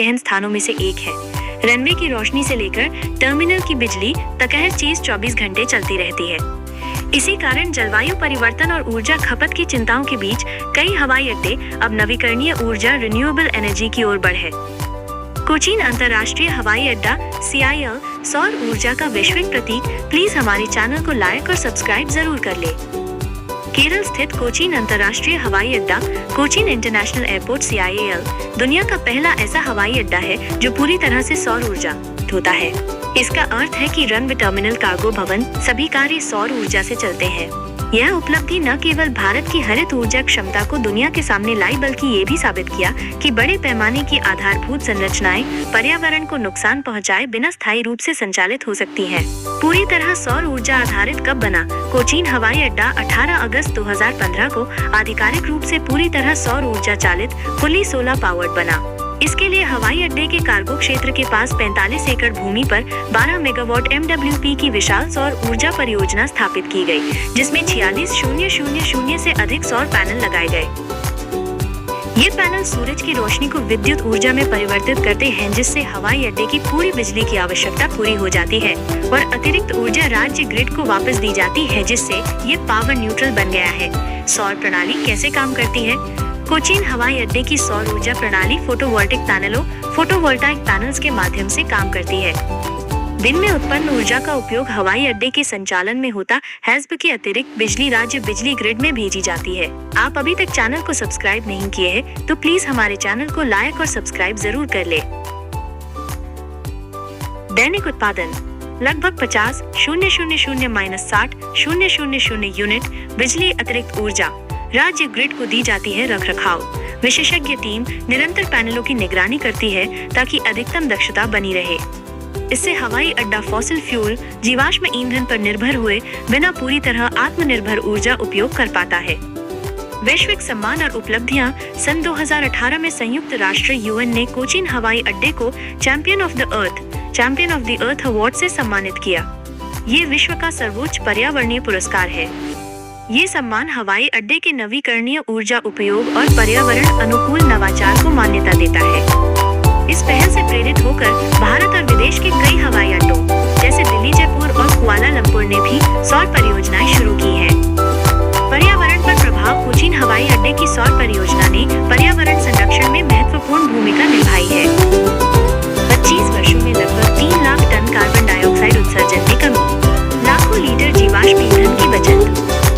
गहन स्थानों में से एक है। रनवे की रोशनी से लेकर टर्मिनल की बिजली तक हर चीज 24 घंटे चलती रहती है। इसी कारण जलवायु परिवर्तन और ऊर्जा खपत की चिंताओं के बीच कई हवाई अड्डे अब नवीकरणीय ऊर्जा रिन्यूएबल एनर्जी की ओर बढ़े। कोचीन अंतर्राष्ट्रीय हवाई अड्डा CIL सौर ऊर्जा का वैश्विक प्रतीक। प्लीज हमारे चैनल को लाइक और सब्सक्राइब जरूर कर ले। केरल स्थित कोचीन अंतर्राष्ट्रीय हवाई अड्डा कोचीन इंटरनेशनल एयरपोर्ट CIAL दुनिया का पहला ऐसा हवाई अड्डा है जो पूरी तरह से सौर ऊर्जा होता है। इसका अर्थ है कि रनवे, टर्मिनल, कार्गो भवन सभी कार्य सौर ऊर्जा से चलते हैं। यह उपलब्धि न केवल भारत की हरित ऊर्जा क्षमता को दुनिया के सामने लाई, बल्कि ये भी साबित किया कि बड़े पैमाने की आधारभूत संरचनाएं पर्यावरण को नुकसान पहुंचाए बिना स्थायी रूप से संचालित हो सकती हैं। पूरी तरह सौर ऊर्जा आधारित कब बना? कोचीन हवाई अड्डा 18 अगस्त 2015 को आधिकारिक रूप से पूरी तरह सौर ऊर्जा चालित फुली सोलर पावर्ड बना। इसके लिए हवाई अड्डे के कार्गो क्षेत्र के पास 45 एकड़ भूमि पर 12 मेगावाट MWP की विशाल सौर ऊर्जा परियोजना स्थापित की गई, जिसमें 46,000 से अधिक सौर पैनल लगाए गए। ये पैनल सूरज की रोशनी को विद्युत ऊर्जा में परिवर्तित करते हैं, जिससे हवाई अड्डे की पूरी बिजली की आवश्यकता पूरी हो जाती है और अतिरिक्त ऊर्जा राज्य ग्रिड को वापस दी जाती है, जिससे ये पावर न्यूट्रल बन गया है। सौर प्रणाली कैसे काम करती है? कोचीन हवाई अड्डे की सौर ऊर्जा प्रणाली फोटोवोल्टाइक पैनल्स के माध्यम से काम करती है। दिन में उत्पन्न ऊर्जा का उपयोग हवाई अड्डे के संचालन में होता है। के अतिरिक्त बिजली राज्य बिजली ग्रिड में भेजी जाती है। आप अभी तक चैनल को सब्सक्राइब नहीं किए हैं तो प्लीज हमारे चैनल को लाइक और सब्सक्राइब जरूर कर ले। दैनिक उत्पादन लगभग 50,000-60,000 यूनिट बिजली अतिरिक्त ऊर्जा राज्य ग्रिड को दी जाती है। रखरखाव विशेषज्ञ टीम निरंतर पैनलों की निगरानी करती है ताकि अधिकतम दक्षता बनी रहे। इससे हवाई अड्डा फॉसिल फ्यूल जीवाश्म ईंधन पर निर्भर हुए बिना पूरी तरह आत्मनिर्भर ऊर्जा उपयोग कर पाता है। वैश्विक सम्मान और उपलब्धियां। सन 2018 में संयुक्त राष्ट्र UN ने कोचीन हवाई अड्डे को champion of the earth award से सम्मानित किया। ये विश्व का सर्वोच्च पर्यावरणीय पुरस्कार है। ये सम्मान हवाई अड्डे के नवीकरणीय ऊर्जा उपयोग और पर्यावरण अनुकूल नवाचार को मान्यता देता है। इस पहल से प्रेरित होकर भारत और विदेश के कई हवाई अड्डों जैसे दिल्ली, जयपुर और कुआलालंपुर ने भी सौर परियोजनाएं शुरू की हैं। पर्यावरण पर प्रभाव। कोचीन हवाई अड्डे की सौर परियोजना ने पर्यावरण संरक्षण में महत्वपूर्ण भूमिका निभाई है। 25 वर्षों में लगभग 3 लाख टन कार्बन डाइऑक्साइड उत्सर्जन में कमी, लाखों लीटर जीवाश्म ईंधन की बचत,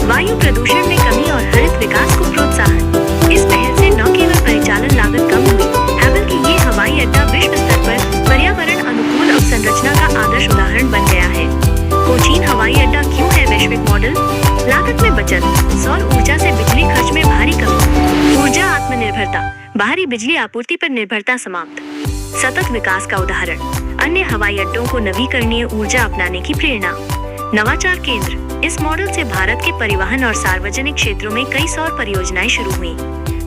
वायु प्रदूषण में कमी और हरित विकास को प्रोत्साहन। इस पहल से न केवल परिचालन लागत कम हुई है, बल्कि ये हवाई अड्डा विश्व स्तर पर पर्यावरण अनुकूल अवसंरचना का आदर्श उदाहरण बन गया है। कोचीन हवाई अड्डा क्यों है वैश्विक मॉडल? लागत में बचत, सौर ऊर्जा से बिजली खर्च में भारी कमी, ऊर्जा आत्मनिर्भरता, बाहरी बिजली आपूर्ति पर निर्भरता समाप्त, सतत विकास का उदाहरण, अन्य हवाई अड्डों को नवीकरणीय ऊर्जा अपनाने की प्रेरणा। नवाचार केंद्र। इस मॉडल से भारत के परिवहन और सार्वजनिक क्षेत्रों में कई सौर परियोजनाएं शुरू हुई।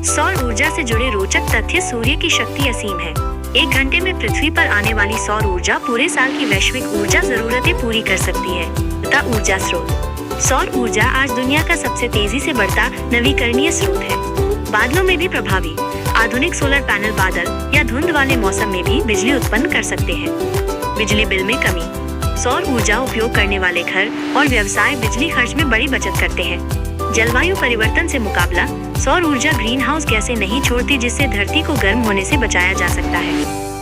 सौर ऊर्जा से जुड़े रोचक तथ्य। सूर्य की शक्ति असीम है। 1 घंटे में पृथ्वी पर आने वाली सौर ऊर्जा पूरे साल की वैश्विक ऊर्जा जरूरतें पूरी कर सकती है। ऊर्जा स्रोत। सौर ऊर्जा आज दुनिया का सबसे तेजी से बढ़ता नवीकरणीय स्रोत है। बादलों में भी प्रभावी। आधुनिक सोलर पैनल बादल या धुंध वाले मौसम में भी बिजली उत्पन्न कर सकते हैं। बिजली बिल में कमी। सौर ऊर्जा उपयोग करने वाले घर और व्यवसाय बिजली खर्च में बड़ी बचत करते हैं। जलवायु परिवर्तन से मुकाबला। सौर ऊर्जा ग्रीन हाउस गैसें नहीं छोड़ती, जिससे धरती को गर्म होने से बचाया जा सकता है।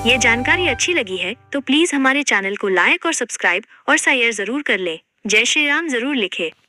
ये जानकारी अच्छी लगी है तो प्लीज हमारे चैनल को लाइक और सब्सक्राइब और शेयर जरूर कर ले। जय श्री राम जरूर लिखे।